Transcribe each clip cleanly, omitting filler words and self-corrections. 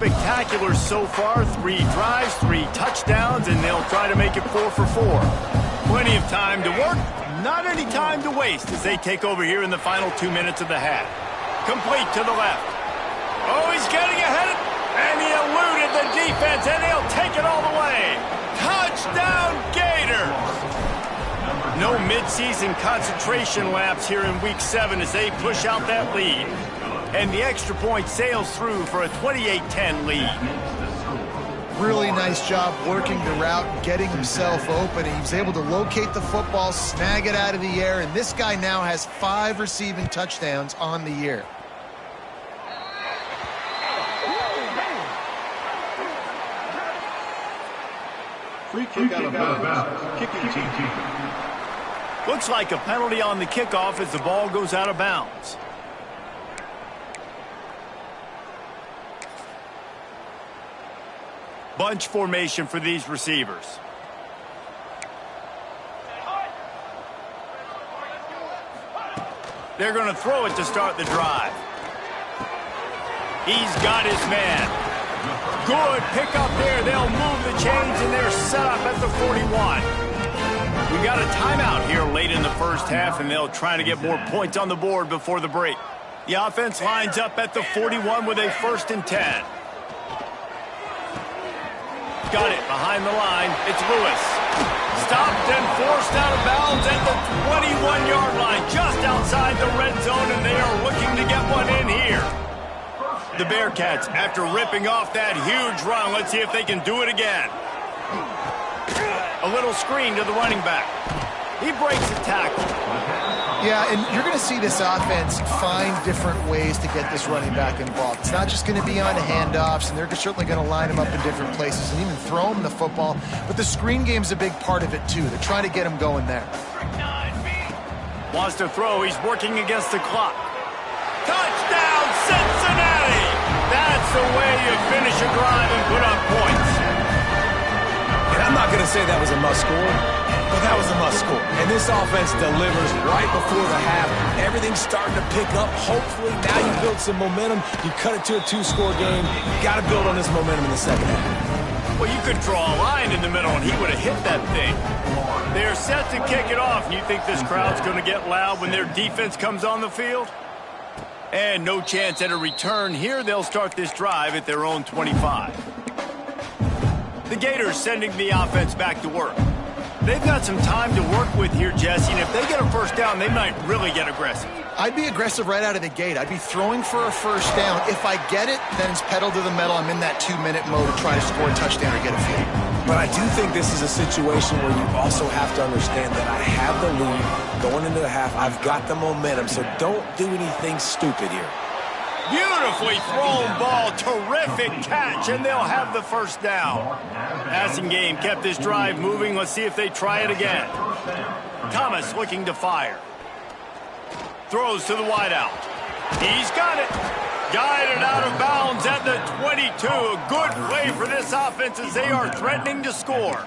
Spectacular so far. 3 drives, 3 touchdowns, and they'll try to make it 4 for 4. Plenty of time to work, not any time to waste as they take over here in the final 2 minutes of the half. Complete to the left. Oh, he's getting ahead, and he eluded the defense, and he'll take it all the way. Touchdown, Gators! No midseason concentration laps here in Week 7 as they push out that lead. And the extra point sails through for a 28-10 lead. Really nice job working the route, getting himself open. He was able to locate the football, snag it out of the air, and this guy now has 5 receiving touchdowns on the year. Free kick out of bounds. Kicking team. Looks like a penalty on the kickoff as the ball goes out of bounds. Bunch formation for these receivers. They're going to throw it to start the drive. He's got his man. Good pick up there. They'll move the chains, and they're set up at the 41. We got a timeout here late in the first half, and they'll try to get more points on the board before the break. The offense lines up at the 41 with a 1st and 10. Got it behind the line. It's Lewis. Stopped and forced out of bounds at the 21-yard line, just outside the red zone, and they are looking to get one in here. The Bearcats, after ripping off that huge run, let's see if they can do it again. A little screen to the running back. He breaks the tackle. Yeah, and you're going to see this offense find different ways to get this running back involved. It's not just going to be on handoffs, and they're certainly going to line him up in different places and even throw him the football. But the screen game's a big part of it, too. They're trying to get him going there. Wants to throw. He's working against the clock. Touchdown, Cincinnati! That's the way you finish a drive and put up points. And I'm not going to say that was a must-score, but that was a must-score. And this offense delivers right before the half. Everything's starting to pick up. Hopefully, now you build some momentum. You cut it to a 2-score game. You got to build on this momentum in the second half. Well, you could draw a line in the middle, and he would have hit that thing. They're set to kick it off, and you think this crowd's going to get loud when their defense comes on the field? And no chance at a return here. They'll start this drive at their own 25. The Gators sending the offense back to work. They've got some time to work with here, Jesse, and if they get a 1st down, they might really get aggressive. I'd be aggressive right out of the gate. I'd be throwing for a 1st down. If I get it, then it's pedal to the metal. I'm in that 2-minute mode to try to score a touchdown or get a field. But I do think this is a situation where you also have to understand that I have the lead going into the half. I've got the momentum, so don't do anything stupid here. Beautifully thrown ball, terrific catch, and they'll have the 1st down. Passing game kept this drive moving. Let's see if they try it again. Thomas looking to fire. Throws to the wideout. He's got it. Guided out of bounds at the 22. A good play for this offense as they are threatening to score.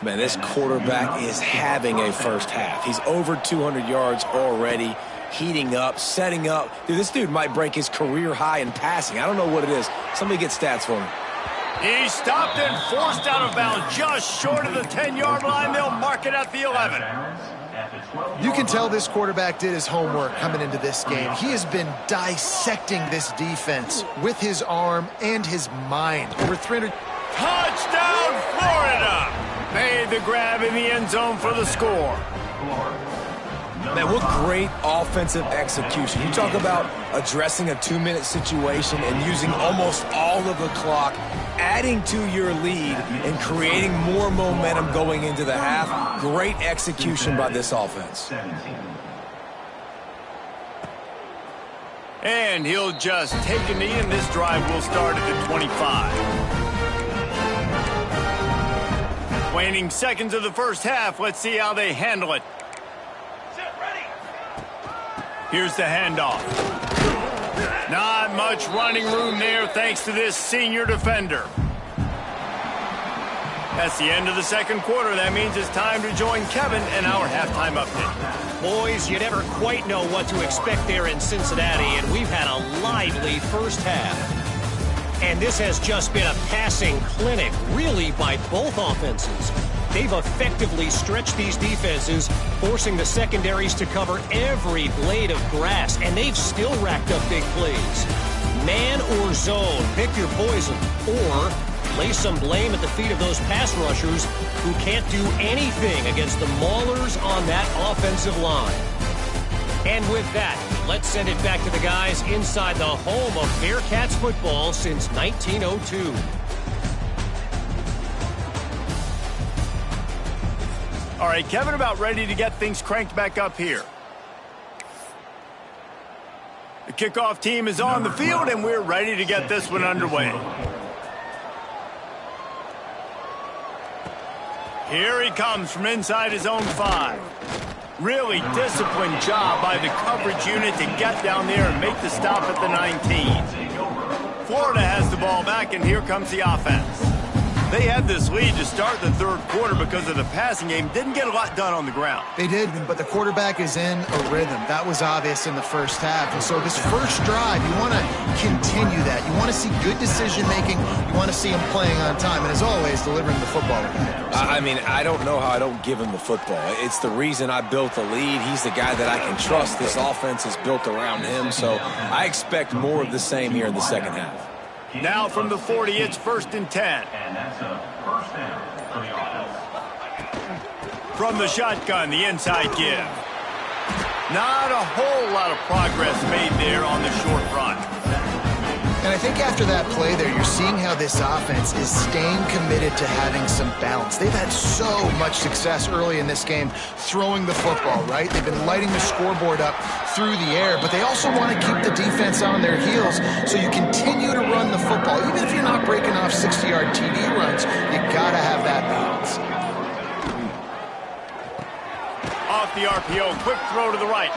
Man, this quarterback is having a first half. He's over 200 yards already. Heating up, setting up. Dude, this dude might break his career high in passing. I don't know what it is. Somebody get stats for him. He stopped and forced out of bounds just short of the 10-yard line. They'll mark it at the 11. You can tell this quarterback did his homework coming into this game. He has been dissecting this defense with his arm and his mind. Over 300. Touchdown, Florida! Made the grab in the end zone for the score. Man, what great offensive execution. You talk about addressing a 2-minute situation and using almost all of the clock, adding to your lead and creating more momentum going into the half. Great execution by this offense. And he'll just take a knee, and this drive will start at the 25. Waning seconds of the first half. Let's see how they handle it. Here's the handoff. Not much running room there thanks to this senior defender. That's the end of the second quarter. That means it's time to join Kevin and our halftime update. Boys, you never quite know what to expect there in Cincinnati, and we've had a lively first half. And this has just been a passing clinic, really, by both offenses. They've effectively stretched these defenses, forcing the secondaries to cover every blade of grass, and they've still racked up big plays. Man or zone, pick your poison, or lay some blame at the feet of those pass rushers who can't do anything against the maulers on that offensive line. And with that, let's send it back to the guys inside the home of Bearcats football since 1902. All right, Kevin, about ready to get things cranked back up here. The kickoff team is on the field, and we're ready to get this one underway. Here he comes from inside his own 5. Really disciplined job by the coverage unit to get down there and make the stop at the 19. Florida has the ball back, and here comes the offense. They had this lead to start the third quarter because of the passing game. Didn't get a lot done on the ground. They did, but the quarterback is in a rhythm. That was obvious in the first half. And so this first drive, you want to continue that. You want to see good decision-making. You want to see him playing on time. And as always, delivering the football. I mean, I don't know how I don't give him the football. It's the reason I built the lead. He's the guy that I can trust. This offense is built around him. So I expect more of the same here in the second half. Now from the 40, it's 1st and 10. And that's a first down for the offense. From the shotgun, the inside give. Not a whole lot of progress made there on the short run. And I think after that play there, you're seeing how this offense is staying committed to having some balance. They've had so much success early in this game throwing the football, right? They've been lighting the scoreboard up through the air, but they also want to keep the defense on their heels so you continue to run the football. Even if you're not breaking off 60-yard TD runs, you got to have that balance. Off the RPO, quick throw to the right.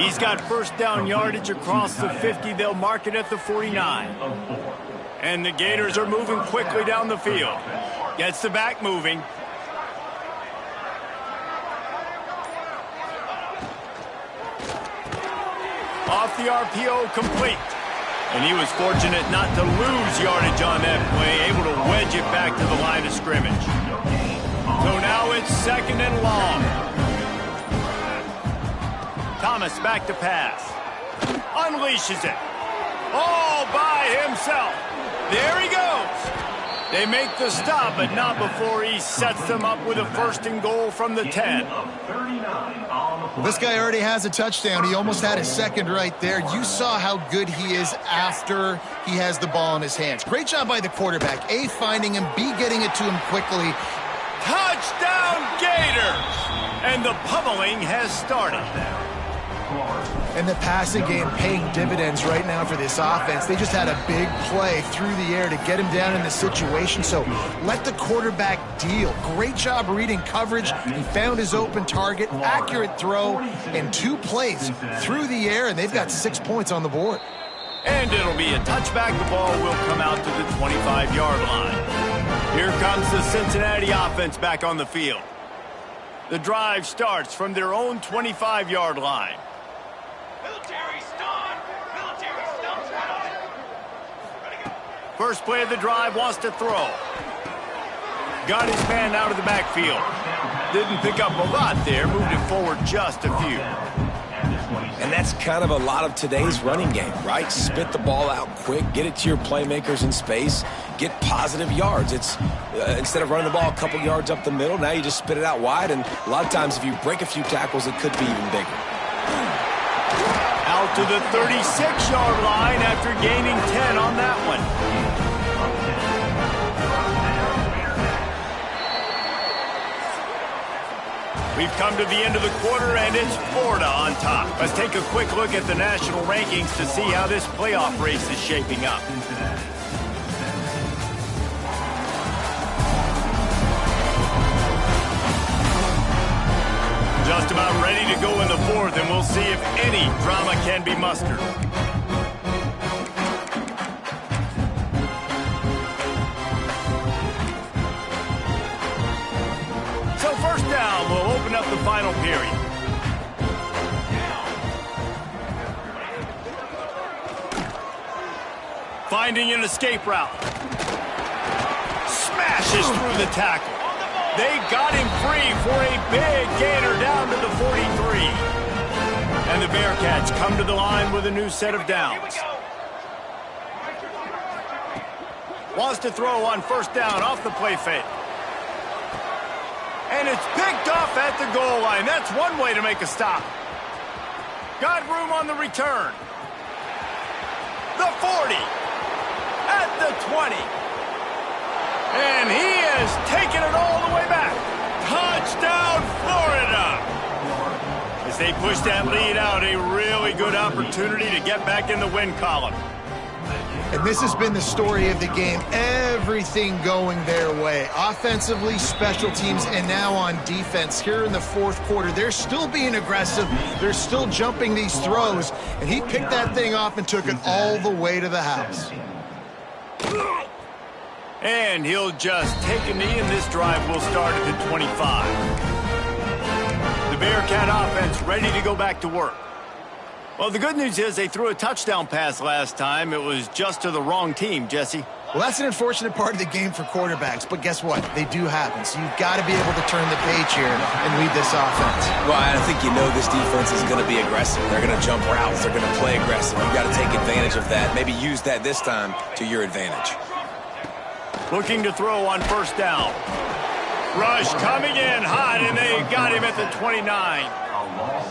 He's got first down yardage across the 50. They'll mark it at the 49. And the Gators are moving quickly down the field. Gets the back moving. Off the RPO, complete. And he was fortunate not to lose yardage on that play, able to wedge it back to the line of scrimmage. So now it's 2nd and long. Thomas back to pass. Unleashes it. All by himself. There he goes. They make the stop, but not before he sets them up with a 1st and goal from the 10. This guy already has a touchdown. He almost had his second right there. You saw how good he is after he has the ball in his hands. Great job by the quarterback. A, finding him. B, getting it to him quickly. Touchdown, Gators! And the pummeling has started. And the passing game paying dividends right now for this offense. They just had a big play through the air to get him down in the situation. So let the quarterback deal. Great job reading coverage. He found his open target, accurate throw, and 2 plays through the air, and they've got 6 points on the board. And it'll be a touchback. The ball will come out to the 25-yard line. Here comes the Cincinnati offense back on the field. The drive starts from their own 25-yard line. First play of the drive, wants to throw. Got his man out of the backfield. Didn't pick up a lot there, moved it forward just a few. And that's kind of a lot of today's running game, right? Spit the ball out quick, get it to your playmakers in space, get positive yards. It's instead of running the ball a couple yards up the middle, now you just spit it out wide, and a lot of times if you break a few tackles, it could be even bigger. Out to the 36-yard line after gaining 10 on that one. We've come to the end of the quarter, and it's Florida on top. Let's take a quick look at the national rankings to see how this playoff race is shaping up. Just about ready to go in the fourth, and we'll see if any drama can be mustered. So first down, we'll open up the final period. Finding an escape route. Smashes through the tackle. They got him free for a big gainer down to the 43. And the Bearcats come to the line with a new set of downs. Wants to throw on first down off the play fake. And it's picked off at the goal line. That's one way to make a stop. Got room on the return. The 40. At the 20. And he is taking it all the way back. Touchdown, Florida! As they push that lead out, a really good opportunity to get back in the win column. And this has been the story of the game. Everything going their way. Offensively, special teams, and now on defense. Here in the fourth quarter, they're still being aggressive. They're still jumping these throws. And he picked that thing off and took it all the way to the house. And he'll just take a knee, and this drive will start at the 25. The Bearcat offense ready to go back to work. Well, the good news is they threw a touchdown pass last time. It was just to the wrong team, Jesse. Well, that's an unfortunate part of the game for quarterbacks, but guess what? They do happen, so you've got to be able to turn the page here and lead this offense. Well, I think you know this defense is going to be aggressive. They're going to jump routes. They're going to play aggressive. You've got to take advantage of that. Maybe use that this time to your advantage. Looking to throw on first down. Rush coming in hot, and they got him at the 29.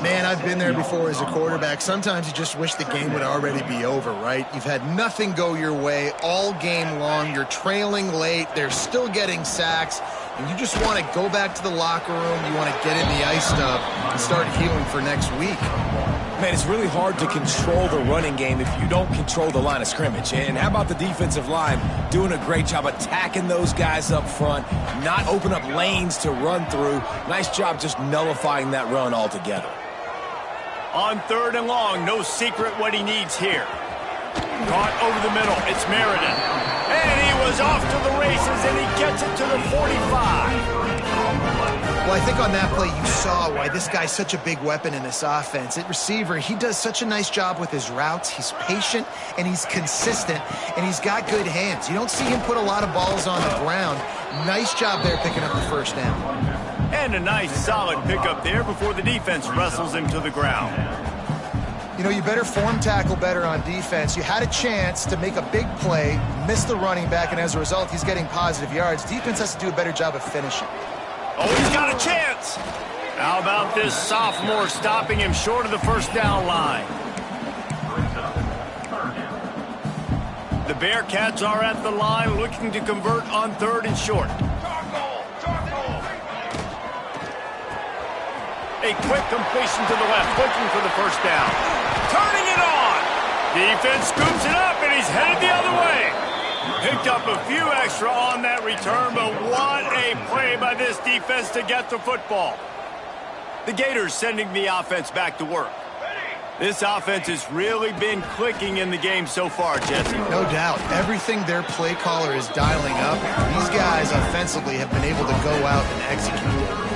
Man, I've been there before as a quarterback. Sometimes you just wish the game would already be over, right? You've had nothing go your way all game long. You're trailing late. They're still getting sacks. And you just want to go back to the locker room. You want to get in the ice tub and start healing for next week. Man, it's really hard to control the running game if you don't control the line of scrimmage. And how about the defensive line doing a great job attacking those guys up front, not open up lanes to run through. Nice job just nullifying that run altogether. On third and long, no secret what he needs here. Caught over the middle, it's Meriden. And he was off to the races, and he gets it to the 45. Well, I think on that play you saw why this guy's such a big weapon in this offense. At receiver, he does such a nice job with his routes. He's patient, and he's consistent, and he's got good hands. You don't see him put a lot of balls on the ground. Nice job there picking up the first down. And a nice solid pickup there before the defense wrestles him to the ground. You know, you better form tackle better on defense. You had a chance to make a big play, miss the running back, and as a result, he's getting positive yards. Defense has to do a better job of finishing. Oh, he's got a chance. How about this sophomore stopping him short of the first down line? The Bearcats are at the line looking to convert on third and short. A quick completion to the left, looking for the first down. Turning it on. Defense scoops it up, and he's headed the other way. Picked up a few extra on that return, but what a play by this defense to get the football. The Gators sending the offense back to work. This offense has really been clicking in the game so far, Jesse. No doubt. Everything their play caller is dialing up, these guys offensively have been able to go out and execute.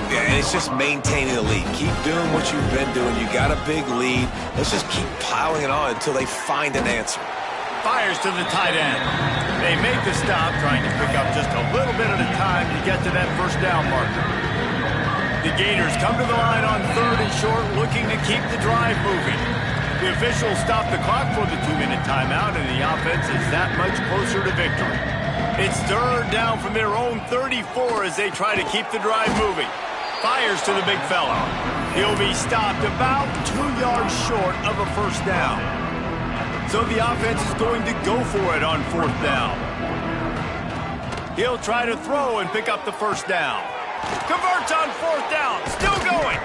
Yeah, and it's just maintaining the lead. Keep doing what you've been doing. You got a big lead. Let's just keep piling it on until they find an answer. Fires to the tight end. They make the stop, trying to pick up just a little bit at a time to get to that first down marker. The Gators come to the line on third and short, looking to keep the drive moving. The officials stop the clock for the 2-minute timeout, and the offense is that much closer to victory. It's third down from their own 34 as they try to keep the drive moving. Fires to the big fella. He'll be stopped about 2 yards short of a first down. So the offense is going to go for it on fourth down. He'll try to throw and pick up the first down. Converts on fourth down, still going.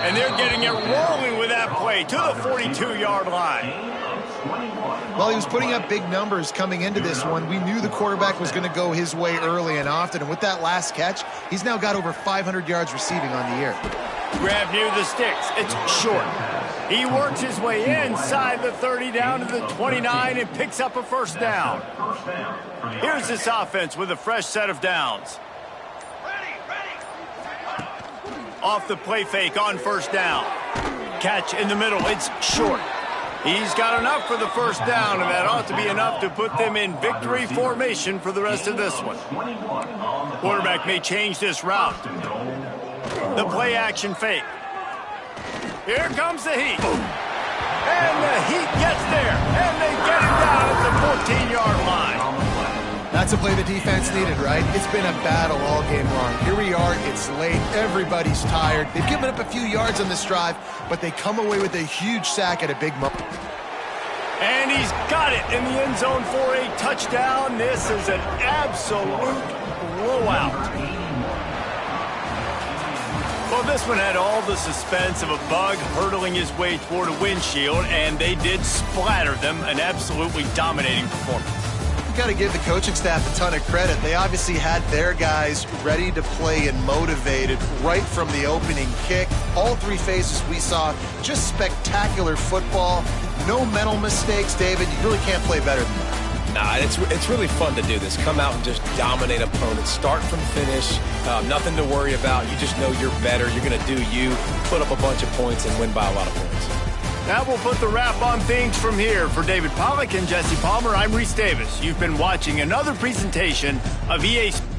And they're getting it rolling with that play to the 42-yard line. Well, he was putting up big numbers coming into this one. We knew the quarterback was going to go his way early and often. And with that last catch, he's now got over 500 yards receiving on the year. Grab near the sticks. It's short. He works his way inside the 30 down to the 29 and picks up a first down. Here's this offense with a fresh set of downs. Off the play fake on first down. Catch in the middle. It's short. He's got enough for the first down, and that ought to be enough to put them in victory formation for the rest of this one. Quarterback may change this route. The play action fake. Here comes the heat. And the heat gets there, and they get him down at the 14-yard line. That's a play the defense needed, right? It's been a battle all game long. Here we are, it's late, everybody's tired. They've given up a few yards on this drive, but they come away with a huge sack at a big moment. And he's got it in the end zone for a touchdown. This is an absolute blowout. Well, this one had all the suspense of a bug hurtling his way toward a windshield, and they did splatter them. An absolutely dominating performance. Got to give the coaching staff a ton of credit. They obviously had their guys ready to play and motivated right from the opening kick. All three phases we saw, just spectacular football. No mental mistakes, David. You really can't play better than that. Nah, it's really fun to do this. Come out and just dominate opponents. Start from finish. Nothing to worry about. You just know you're better. You're going to do you, put up a bunch of points, and win by a lot of points. Now we'll put the wrap on things from here. For David Pollack and Jesse Palmer, I'm Reese Davis. You've been watching another presentation of EA Sports.